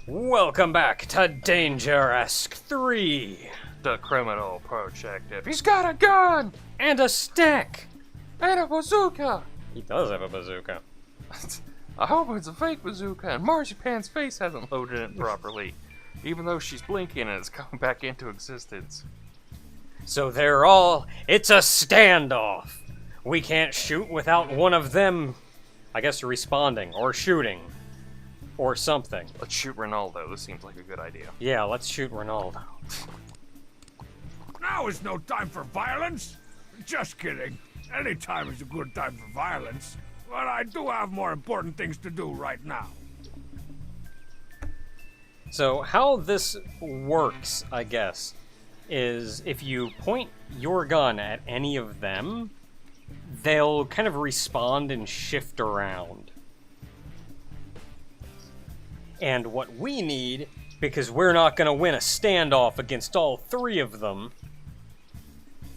Welcome back to Dangeresque 3. The criminal projective. He's got a gun! And a stick! And a bazooka! He does have a bazooka. I hope it's a fake bazooka and Marzipan's face hasn't loaded it properly. Even though she's blinking and it's coming back into existence. So it's a standoff. We can't shoot without one of them, I guess, responding or shooting. Or something. Let's shoot Ronaldo. This seems like a good idea. Yeah, let's shoot Ronaldo. Now is no time for violence. Just kidding. Any time is a good time for violence. But I do have more important things to do right now. So how this works, I guess, is if you point your gun at any of them, they'll kind of respawn and shift around. And what we need, because we're not going to win a standoff against all three of them,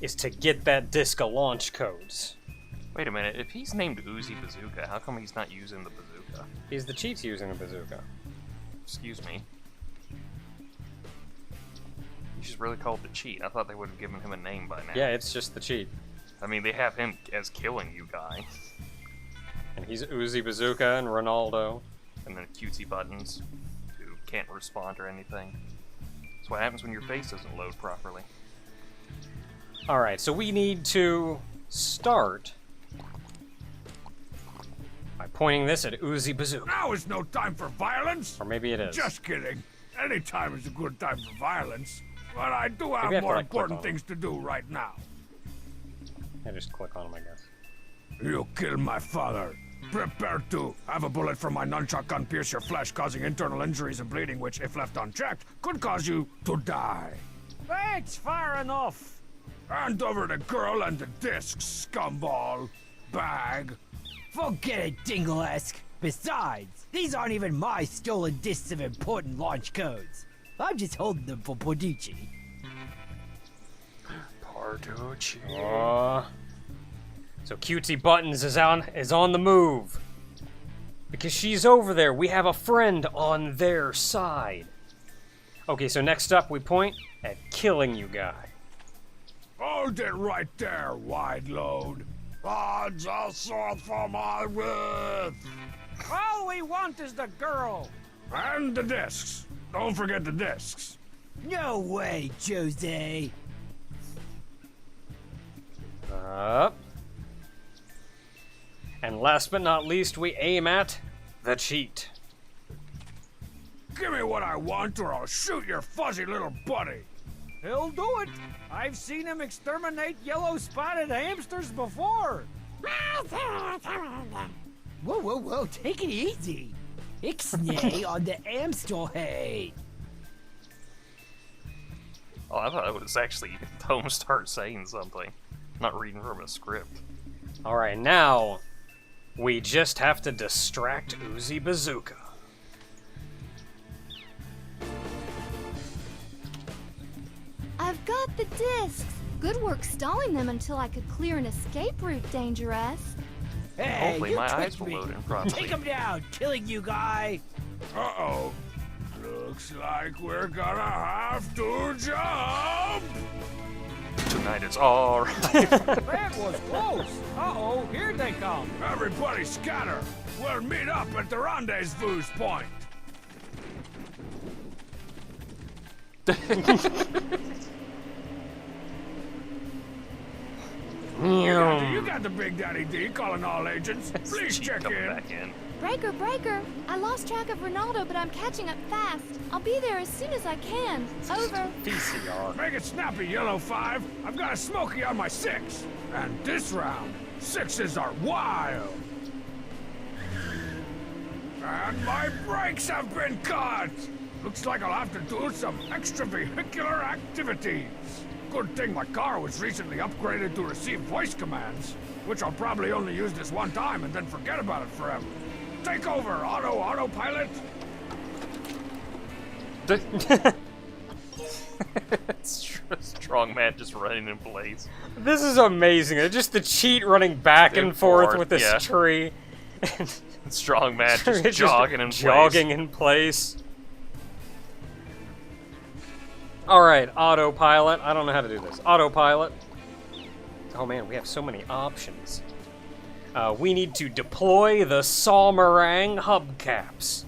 is to get that disc of launch codes. Wait a minute, if he's named Uzi Bazooka, how come he's not using the bazooka? He's the cheats using the bazooka. Excuse me. He's just really called the cheat. I thought they would have given him a name by now. Yeah, it's just the cheat. I mean, they have him as killing you guy. And he's Uzi Bazooka and Ronaldo. And then cutesy buttons who can't respond or anything. That's what happens when your face doesn't load properly. Alright, so we need to start by pointing this at Uzi Bazooka. Now is no time for violence. Or maybe it is. Just kidding. Any time is a good time for violence. But I do Maybe I have have to, more like, click important on things to do right now. I just click on him, I guess. You killed my father. Prepare to have a bullet from my nunchuck gun pierce your flesh, causing internal injuries and bleeding, which, if left unchecked, could cause you to die. That's far enough. Hand over the girl and the disc, scumball. Bag. Forget it, Dangeresque. Besides, these aren't even my stolen discs of important launch codes. I'm just holding them for Porducci. Porducci. So Cutesy Buttons is on the move. Because she's over there. We have a friend on their side. Okay, so next up we point at killing you guy. Hold it right there, wide load. Odds a sword for my width. All we want is the girl. And the discs. Don't forget the discs. No way, Jose. Up. And last but not least, we aim at the cheat. Give me what I want or I'll shoot your fuzzy little buddy. He'll do it. I've seen him exterminate yellow-spotted hamsters before. Whoa, whoa, whoa, take it easy. Ixnay on the hamster head. Oh, I thought it was actually Tom start saying something, not reading from a script. Alright, now we just have to distract Uzi Bazooka. I've got the discs. Good work stalling them until I could clear an escape route, Dangeresque. Hey, Hopefully you my tricked eyes will me. load in properly. Take him down, killing you guy. Uh-oh. Looks like we're gonna have to jump. Tonight it's alright. That was close. Uh-oh, here they come. Everybody scatter. We'll meet up at the rendezvous point. You got the Big Daddy D calling all agents. Please check Coming in. back in. Breaker, I lost track of Ronaldo, but I'm catching up fast. I'll be there as soon as I can. Over. VCR. Make it snappy, Yellow 5. I've got a Smoky on my 6. And this round, 6s are wild. And my brakes have been cut. Looks like I'll have to do some extravehicular activities. Good thing my car was recently upgraded to receive voice commands, which I'll probably only use this one time and then forget about it forever. Take over, autopilot. Strong man just running in place. This is amazing. Just the cheat running back and forth with this yeah. tree. Strong man just It's jogging in place. Jogging in place. Alright, autopilot. I don't know how to do this. Autopilot. Oh man, we have so many options. We need to deploy the Sawmerang hubcaps.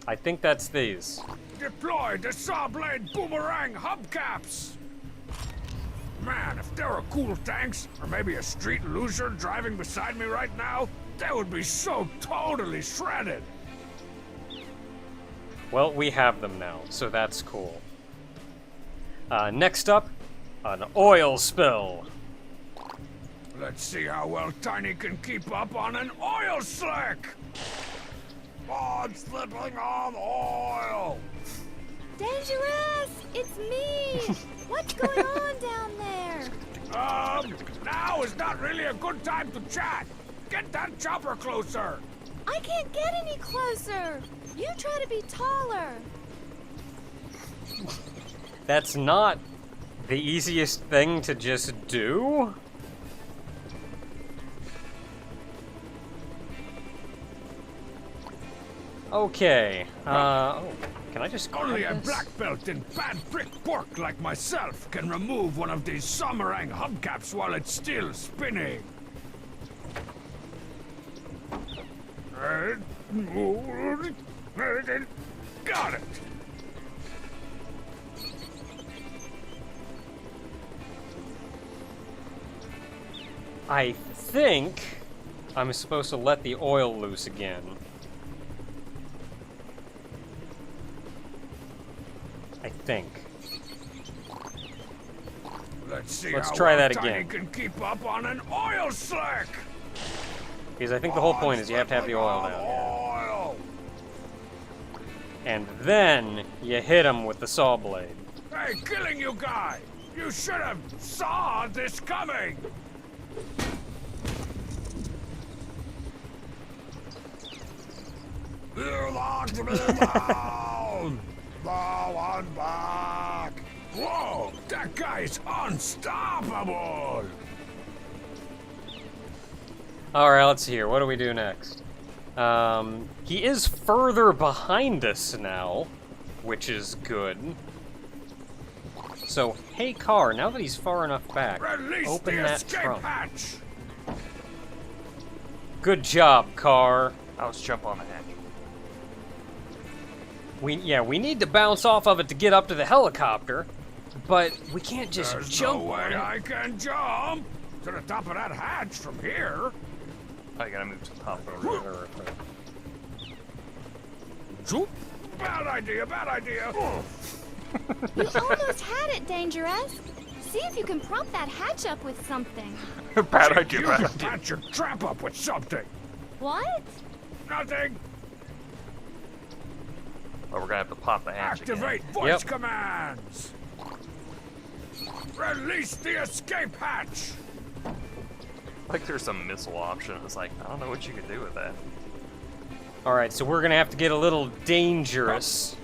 I think that's these. Deploy the Sawblade Boomerang hubcaps! Man, if there were cool tanks, or maybe a street loser driving beside me right now, they would be so totally shredded. Well, we have them now, so that's cool. Next up, an oil spill. Let's see how well Tiny can keep up on an oil slick! Oh, I'm slipping on oil! Dangerous! It's me! What's going on down there? Now is not really a good time to chat. Get that chopper closer. I can't get any closer. You try to be taller. That's not the easiest thing to just do. Okay. Oh, can I just grab Only a this? black belt in bad brick pork like myself can remove one of these Sawmerang hubcaps while it's still spinning. Got it. I think I'm supposed to let the oil loose again. I think. Let's see Let's how try well that Tiny again. can keep up on an oil slick. Because I think the whole point is you have to have the oil down. Oil. And then you hit him with the saw blade. Hey, killing you guy! You should have saw this coming. You locked me down. Now I'm back. Whoa, that guy's unstoppable. Alright, let's see here. What do we do next? He is further behind us now, which is good. So, hey car, now that he's far enough back, Release open the that escape trunk. hatch. Good job, car. Now let's jump on the hatch. We need to bounce off of it to get up to the helicopter, but we can't just There's jump no on way it. I can jump to the top of that hatch from here. I gotta move to the top of the roof. Zoop. Bad idea, bad idea. You almost had it, Dangeresque. See if you can prop that hatch up with something. Bad idea, You bad can idea. patch your trap up with something. What? Nothing. But we're gonna have to pop the hatch Activate again. voice Yep. commands. Release the escape hatch. Like there's some missile option. It's like, I don't know what you could do with that. Alright, so we're gonna have to get a little dangerous.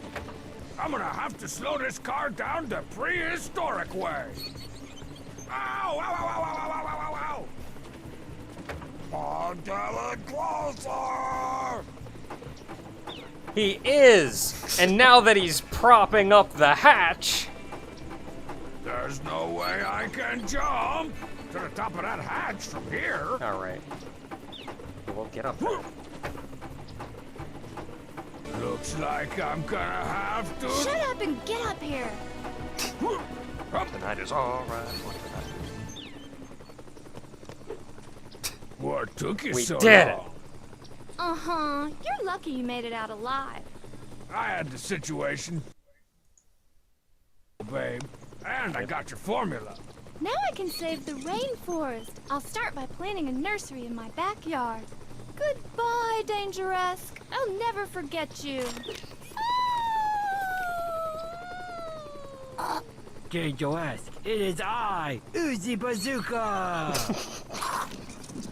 I'm gonna have to slow this car down the prehistoric way. Ow! Ow! Ow! Ow! Ow! Ow! Ow! Ow! Ow! I'm getting closer. He is! And now that he's propping up the hatch, There's no way I can jump to the top of that hatch from here. alright. We'll get up there. Looks like I'm gonna have to. Shut up and get up here. Up. Tonight is alright. What took you We so did it. long? Uh-huh. You're lucky you made it out alive. I had the situation, babe, and I got your formula. Now I can save the rainforest. I'll start by planting a nursery in my backyard. Goodbye, Dangeresque. I'll never forget you. Dangeresque, it is I, Uzi Bazooka!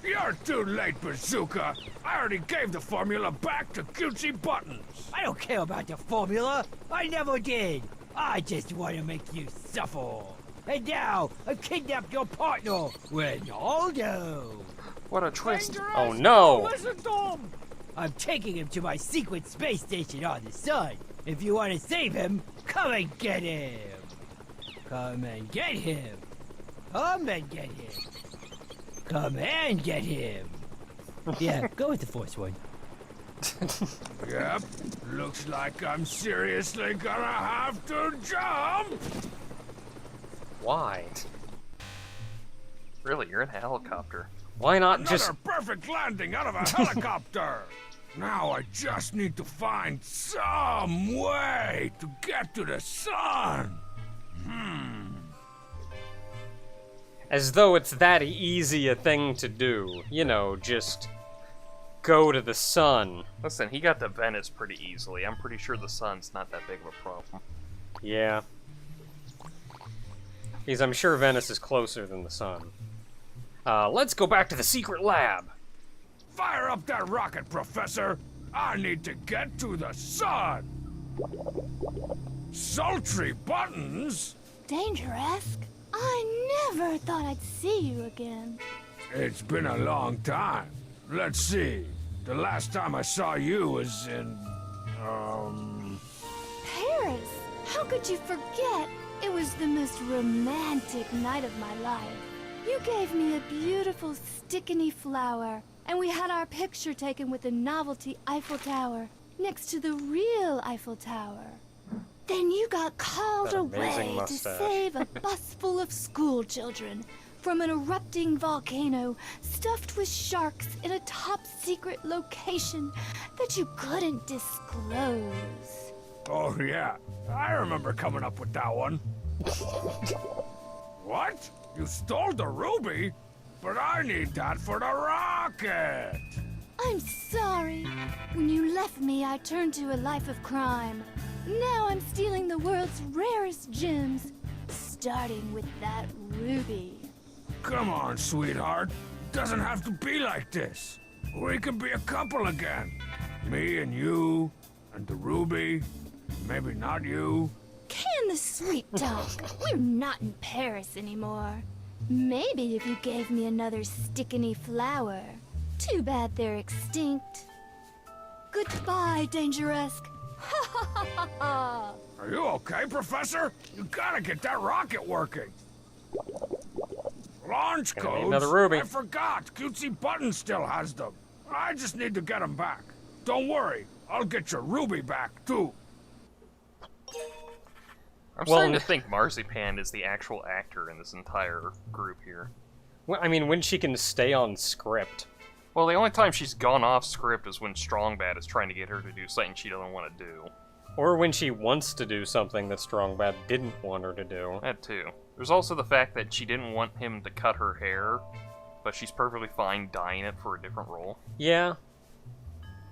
You're too late, Bazooka. I already gave the formula back to Cutesy Buttons. I don't care about the formula. I never did. I just want to make you suffer. And now, I've kidnapped your partner, Ronaldo. What a twist. Oh no! Listen to him. I'm taking him to my secret space station on the sun. If you want to save him, come and get him. Come and get him. Come and get him. Come and get him. Yeah, go with the fourth one. Yep, looks like I'm seriously gonna have to jump! Why? Really, you're in a helicopter. Why not Another just... perfect landing out of a helicopter! Now I just need to find some way to get to the sun! As though it's that easy a thing to do. You know, just go to the sun. Listen, he got to Venice pretty easily. I'm pretty sure the sun's not that big of a problem. Yeah. Because I'm sure Venice is closer than the sun. Let's go back to the secret lab. Fire up that rocket, Professor! I need to get to the sun! Sultry buttons? Dangeresque? I never thought I'd see you again. It's been a long time. Let's see. The last time I saw you was in... Paris! How could you forget? It was the most romantic night of my life. You gave me a beautiful stickiny flower, and we had our picture taken with the novelty Eiffel Tower next to the real Eiffel Tower. Then you got called That amazing away to mustache. save a bus full of school children from an erupting volcano stuffed with sharks in a top-secret location that you couldn't disclose. Oh yeah, I remember coming up with that one. What? You stole the ruby? But I need that for the rocket! I'm sorry. When you left me, I turned to a life of crime. Now I'm stealing the world's rarest gems, starting with that ruby. Come on, sweetheart. Doesn't have to be like this. We can be a couple again. Me and you, and the ruby. Maybe not you. Can the sweet talk? We're not in Paris anymore. Maybe if you gave me another stickiny flower. Too bad they're extinct. Goodbye, Dangeresque. Ha ha ha ha ha! Are you okay, Professor? You gotta get that rocket working. Launch Gonna need codes? another ruby. I forgot. Cutesy Button still has them. I just need to get them back. Don't worry. I'll get your ruby back, too. I'm Well, starting to think Marzipan is the actual actor in this entire group here. Well, I mean, when she can stay on script. Well, the only time she's gone off script is when Strongbad is trying to get her to do something she doesn't want to do. Or when she wants to do something that Strongbad didn't want her to do. That too. There's also the fact that she didn't want him to cut her hair, but she's perfectly fine dyeing it for a different role. Yeah.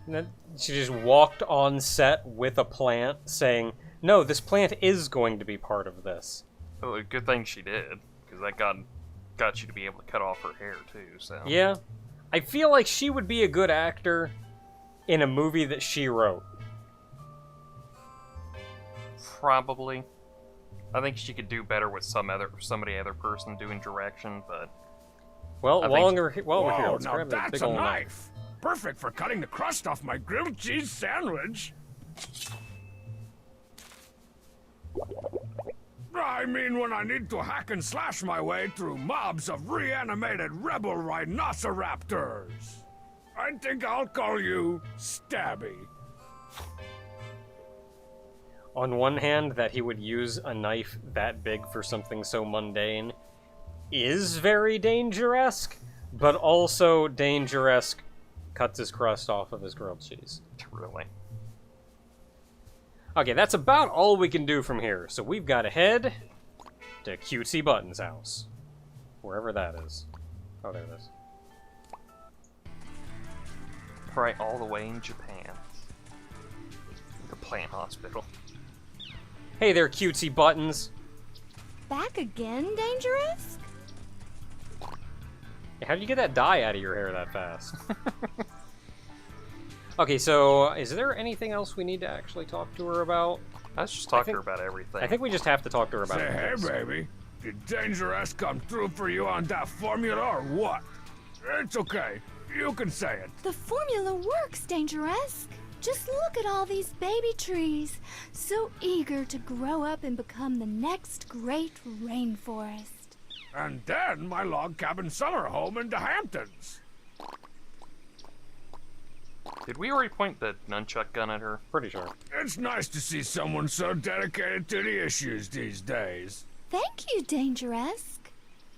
And then she just walked on set with a plant saying, no, this plant is going to be part of this. Well, a good thing she did, because that got you to be able to cut off her hair too, so... Yeah. I feel like she would be a good actor in a movie that she wrote. Probably. I think she could do better with somebody other person doing direction, but... Well, I while think- we're here, Whoa, let's now grab this that's big a old knife. Perfect for cutting the crust off my grilled cheese sandwich. I mean, when I need to hack and slash my way through mobs of reanimated rebel rhinoceraptors. I think I'll call you Stabby. On one hand, that he would use a knife that big for something so mundane is very Dangeresque, but also Dangeresque cuts his crust off of his grilled cheese. Really. Okay, that's about all we can do from here, so we've got to head to Cutesy Button's house. Wherever that is. Oh, there it is. Right all the way in Japan. The plant hospital. Hey there, Cutesy Buttons. Back again, Dangerous? Hey, how did you get that dye out of your hair that fast? Okay, so is there anything else we need to actually talk to her about? Let's just talk to her about everything. I think we just have to talk to her about Say, it. hey, baby. Did Dangerous come through for you on that formula or what? It's okay. You can say it. The formula works, Dangerous. Just look at all these baby trees, so eager to grow up and become the next great rainforest. And then my log cabin summer home in the Hamptons. Did we already point the nunchuck gun at her? Pretty sure. It's nice to see someone so dedicated to the issues these days. Thank you, Dangeresque.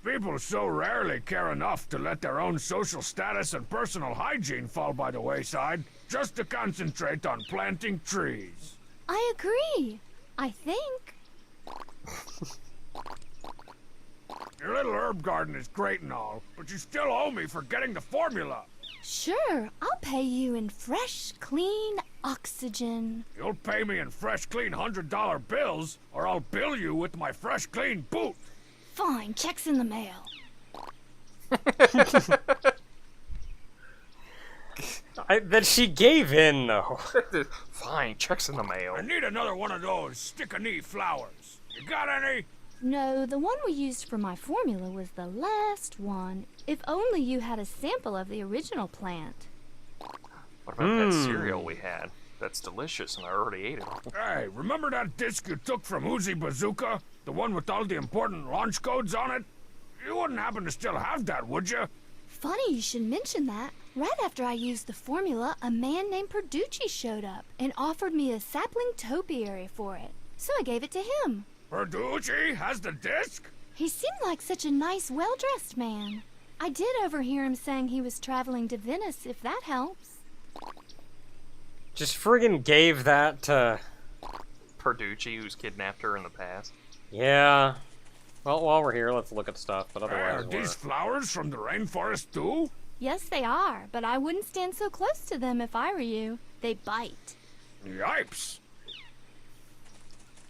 People so rarely care enough to let their own social status and personal hygiene fall by the wayside just to concentrate on planting trees. I agree. I think. Your little herb garden is great and all, but you still owe me for getting the formula. Sure, I'll pay you in fresh, clean oxygen. You'll pay me in fresh, clean $100 bills, or I'll bill you with my fresh, clean boot. Fine, check's in the mail. That she gave in, though. Fine, checks in the mail. I need another one of those stick-a-knee flowers. You got any? No, the one we used for my formula was the last one. If only you had a sample of the original plant. What about that cereal we had? That's delicious, and I already ate it. Hey, remember that disc you took from Uzi Bazooka? The one with all the important launch codes on it? You wouldn't happen to still have that, would you? Funny you should mention that. Right after I used the formula, a man named Perducci showed up and offered me a sapling topiary for it. So I gave it to him. Perducci has the disc? He seemed like such a nice, well-dressed man. I did overhear him saying he was traveling to Venice, if that helps. Just friggin' gave that to... Perducci, who's kidnapped her in the past. Yeah. Well, while we're here, let's look at stuff, but Hey, otherwise are these flowers from the rainforest too? Yes, they are, but I wouldn't stand so close to them if I were you. They bite. Yipes.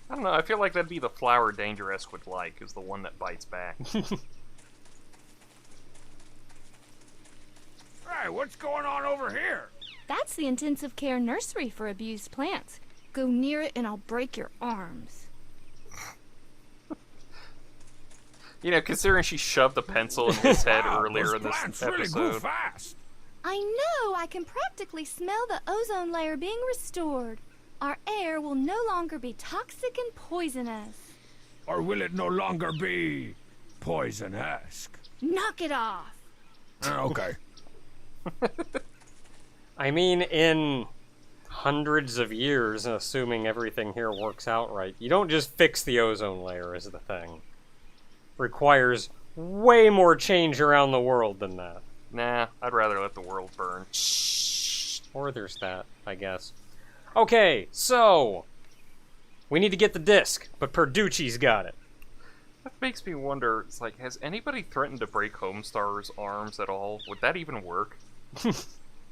I don't know, I feel like that'd be the flower Dangeresque would like, is the one that bites back. Hey, what's going on over here? That's the intensive care nursery for abused plants. Go near it and I'll break your arms. You know, considering she shoved the pencil in his head Wow, earlier those in this plants episode. really grew fast. I know, I can practically smell the ozone layer being restored. Our air will no longer be toxic and poisonous. Or will it no longer be poison-esque? Knock it off. Okay. I mean, in hundreds of years, assuming everything here works out right, you don't just fix the ozone layer is the thing. Requires way more change around the world than that. Nah, I'd rather let the world burn. Or there's that, I guess. Okay, so... we need to get the disc, but Perducci's got it. That makes me wonder, it's like, has anybody threatened to break Homestar's arms at all? Would that even work?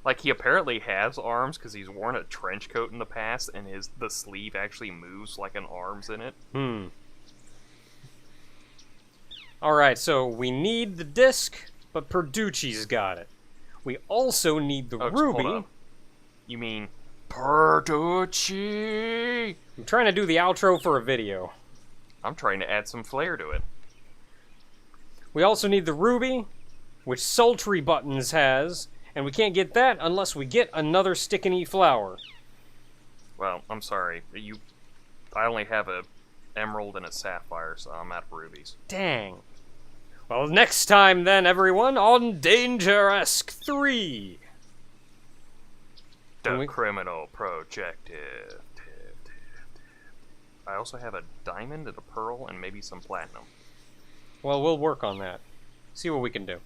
Like, he apparently has arms because he's worn a trench coat in the past, and the sleeve actually moves like an arm's in it. Alright, so we need the disc, but Perducci's got it. We also need the Hold ruby. up. You mean Perducci? I'm trying to do the outro for a video. I'm trying to add some flair to it. We also need the ruby, which Sultry Buttons has, and we can't get that unless we get another stickiny flower. Well, I'm sorry. I only have a emerald and a sapphire, so I'm out of rubies. Dang. Well, next time then, everyone, on Dangeresque 3. The criminal projective. I also have a diamond and a pearl and maybe some platinum. Well, we'll work on that. See what we can do.